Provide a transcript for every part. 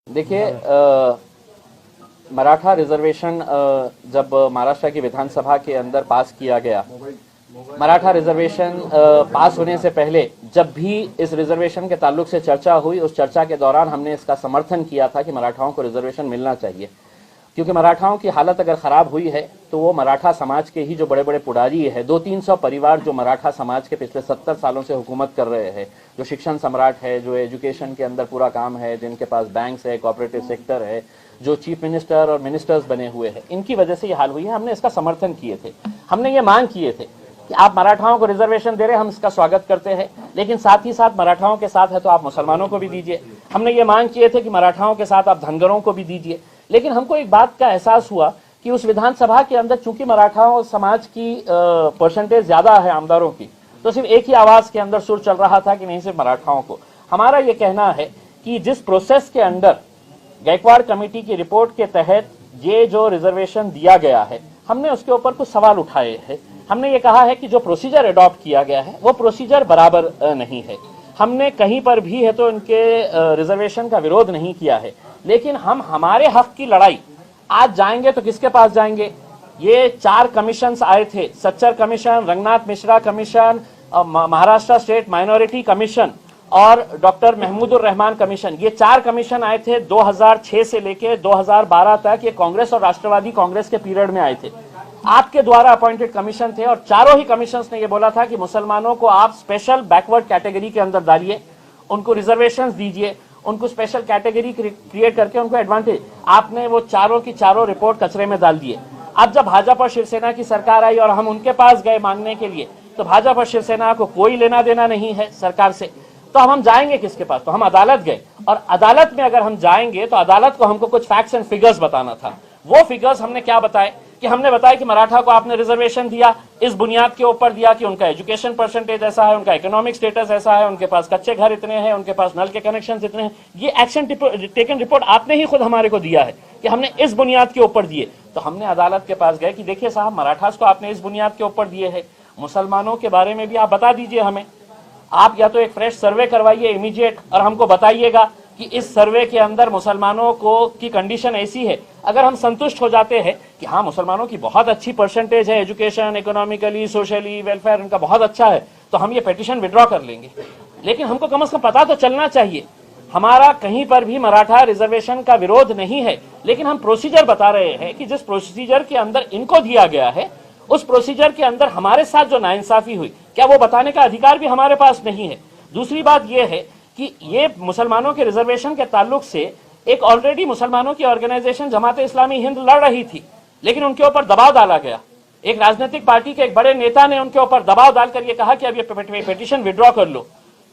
देखिए, मराठा रिजर्वेशन जब महाराष्ट्र की विधानसभा के अंदर पास किया गया, मराठा रिजर्वेशन पास होने से पहले जब भी इस रिजर्वेशन के ताल्लुक से चर्चा हुई, उस चर्चा के दौरान हमने इसका समर्थन किया था कि मराठाओं को रिजर्वेशन मिलना चाहिए, क्योंकि मराठाओं की हालत अगर खराब हुई है तो वो मराठा समाज के ही जो बड़े बड़े पुडारी है, 200-300 परिवार जो मराठा समाज के पिछले 70 सालों से हुकूमत कर रहे हैं, जो शिक्षण सम्राट है, जो एजुकेशन के अंदर पूरा काम है, जिनके पास बैंक्स है, कोऑपरेटिव सेक्टर है, जो चीफ मिनिस्टर और मिनिस्टर्स बने हुए हैं, इनकी वजह से ये हाल हुई है। हमने इसका समर्थन किए थे, हमने ये मांग किए थे कि आप मराठाओं को रिजर्वेशन दे रहे हैं, हम इसका स्वागत करते हैं, लेकिन साथ ही साथ मराठाओं के साथ है तो आप मुसलमानों को भी दीजिए। हमने ये मांग किए थे कि मराठाओं के साथ आप धनगरों को भी दीजिए। लेकिन हमको एक बात का एहसास हुआ कि उस विधानसभा के अंदर चूंकि मराठाओं समाज की परसेंटेज ज्यादा है आमदारों की, तो सिर्फ एक ही आवाज के अंदर सुर चल रहा था कि नहीं, सिर्फ मराठाओं को। हमारा ये कहना है कि जिस प्रोसेस के अंदर गायकवाड़ कमेटी की रिपोर्ट के तहत ये जो रिजर्वेशन दिया गया है, हमने उसके ऊपर कुछ सवाल उठाए हैं। हमने ये कहा है कि जो प्रोसीजर अडॉप्ट किया गया है वो प्रोसीजर बराबर नहीं है। हमने कहीं पर भी है तो इनके रिजर्वेशन का विरोध नहीं किया है, लेकिन हम हमारे हक की लड़ाई आज जाएंगे तो किसके पास जाएंगे? ये 4 कमीशंस आए थे, Sachar commission, Ranganath Mishra commission, Maharashtra state minority commission और डॉक्टर महमूदुर रहमान कमीशन। ये 4 कमीशन आए थे 2006 से लेके 2012 तक। ये कांग्रेस और राष्ट्रवादी कांग्रेस के पीरियड में आए थे, आपके द्वारा अपॉइंटेड कमीशन थे, और चारों ही कमीशंस ने ये बोला था कि मुसलमानों को आप स्पेशल बैकवर्ड कैटेगरी के अंदर डालिए, उनको रिजर्वेशंस दीजिए, उनको स्पेशल कैटेगरी क्रिएट करके उनको एडवांटेज। आपने वो चारों की चारों रिपोर्ट कचरे में डाल दिए। अब जब भाजपा और शिवसेना की सरकार आई और हम उनके पास गए मांगने के लिए, तो भाजपा और शिवसेना को कोई लेना देना नहीं है सरकार से, तो हम जाएंगे किसके पास? तो हम अदालत गए, और अदालत में अगर हम जाएंगे तो अदालत को हमको कुछ फैक्ट्स एंड फिगर्स बताना था। वो फिगर्स हमने क्या बताए कि हमने बताया कि मराठा को आपने रिजर्वेशन दिया, इस बुनियाद के ऊपर दिया कि उनका एजुकेशन परसेंटेज ऐसा है, उनका इकोनॉमिक स्टेटस ऐसा है, उनके पास कच्चे घर इतने हैं, उनके पास नल के कनेक्शन इतने हैं। ये एक्शन टेकन रिपोर्ट आपने ही खुद हमारे को दिया है कि हमने इस बुनियाद के ऊपर दिए। तो हमने अदालत के पास गए कि देखिए साहब, मराठास को आपने इस बुनियाद के ऊपर दिए है, मुसलमानों के बारे में भी आप बता दीजिए हमें। आप या तो एक फ्रेश सर्वे करवाइए इमीडिएट और हमको बताइएगा कि इस सर्वे के अंदर मुसलमानों को की कंडीशन ऐसी है। अगर हम संतुष्ट हो जाते हैं कि हाँ, मुसलमानों की बहुत अच्छी परसेंटेज है, एजुकेशन, इकोनॉमिकली, सोशली, वेलफेयर उनका बहुत अच्छा है, तो हम ये पिटीशन विड्रॉ कर लेंगे। लेकिन हमको कम से कम पता तो चलना चाहिए। हमारा कहीं पर भी मराठा रिजर्वेशन का विरोध नहीं है, लेकिन हम प्रोसीजर बता रहे हैं कि जिस प्रोसीजर के अंदर इनको दिया गया है, उस प्रोसीजर के अंदर हमारे साथ जो नाइंसाफी हुई, क्या वो बताने का अधिकार भी हमारे पास नहीं है? दूसरी बात यह है कि ये मुसलमानों के रिजर्वेशन के ताल्लुक से एक ऑलरेडी मुसलमानों की ऑर्गेनाइजेशन जमात इस्लामी हिंद लड़ रही थी, लेकिन उनके ऊपर दबाव डाला गया। एक राजनीतिक पार्टी के एक बड़े नेता ने उनके ऊपर दबाव डालकर ये कहा कि अब ये पिटीशन विड्रॉ कर लो।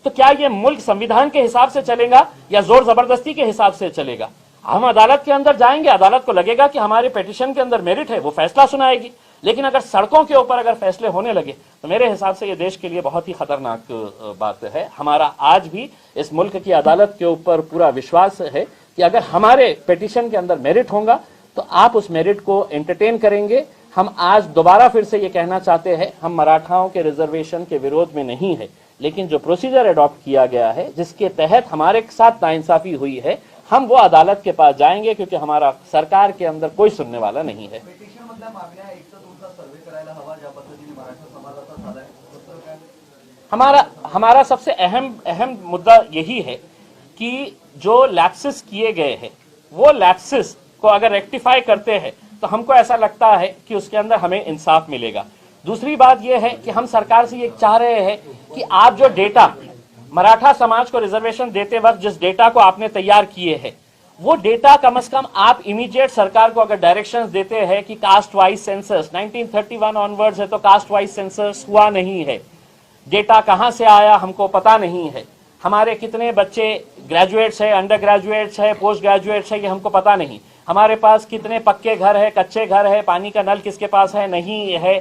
तो क्या ये मुल्क संविधान के हिसाब से चलेगा या जोर जबरदस्ती के हिसाब से चलेगा? हम अदालत के अंदर जाएंगे, अदालत को लगेगा कि हमारे पिटीशन के अंदर मेरिट है, वो फैसला सुनाएगी। लेकिन अगर सड़कों के ऊपर अगर फैसले होने लगे तो मेरे हिसाब से ये देश के लिए बहुत ही खतरनाक बात है। हमारा आज भी इस मुल्क की अदालत के ऊपर पूरा विश्वास है कि अगर हमारे पिटीशन के अंदर मेरिट होगा तो आप उस मेरिट को एंटरटेन करेंगे। हम आज दोबारा फिर से ये कहना चाहते हैं, हम मराठाओं के रिजर्वेशन के विरोध में नहीं है, लेकिन जो प्रोसीजर अडॉप्ट किया गया है, जिसके तहत हमारे साथ नाइंसाफी हुई है, हम वो अदालत के पास जाएंगे, क्योंकि हमारा सरकार के अंदर कोई सुनने वाला नहीं है। हमारा सबसे अहम मुद्दा यही है कि जो लैप्सेस किए गए हैं, वो लैप्सेस को अगर रेक्टिफाई करते हैं तो हमको ऐसा लगता है कि उसके अंदर हमें इंसाफ मिलेगा। दूसरी बात यह है कि हम सरकार से ये चाह रहे हैं कि आप जो डेटा मराठा समाज को रिजर्वेशन देते वक्त जिस डेटा को आपने तैयार किए हैं, वो डेटा कम से कम आप इमीडिएट सरकार को अगर डायरेक्शंस देते हैं कि कास्ट वाइज सेंसस 1931 ऑनवर्ड्स है तो कास्ट वाइज सेंसस हुआ नहीं है, डेटा कहां से आया हमको पता नहीं है, हमारे कितने बच्चे ग्रेजुएट्स है, अंडर ग्रेजुएट्स है, पोस्ट ग्रेजुएट्स है, ये हमको पता नहीं, हमारे पास कितने पक्के घर है, कच्चे घर है, पानी का नल किसके पास है, नहीं है,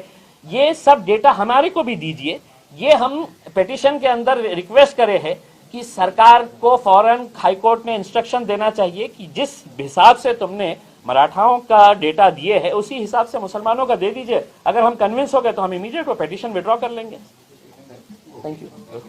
ये सब डेटा हमारे को भी दीजिए। ये हम पिटीशन के अंदर रिक्वेस्ट करे हैं कि सरकार को फौरन हाईकोर्ट में इंस्ट्रक्शन देना चाहिए कि जिस हिसाब से तुमने मराठाओं का डेटा दिए है उसी हिसाब से मुसलमानों का दे दीजिए। अगर हम कन्विंस हो गए तो हम इमीडिएट वो पिटीशन विड्रॉ कर लेंगे। Thank you.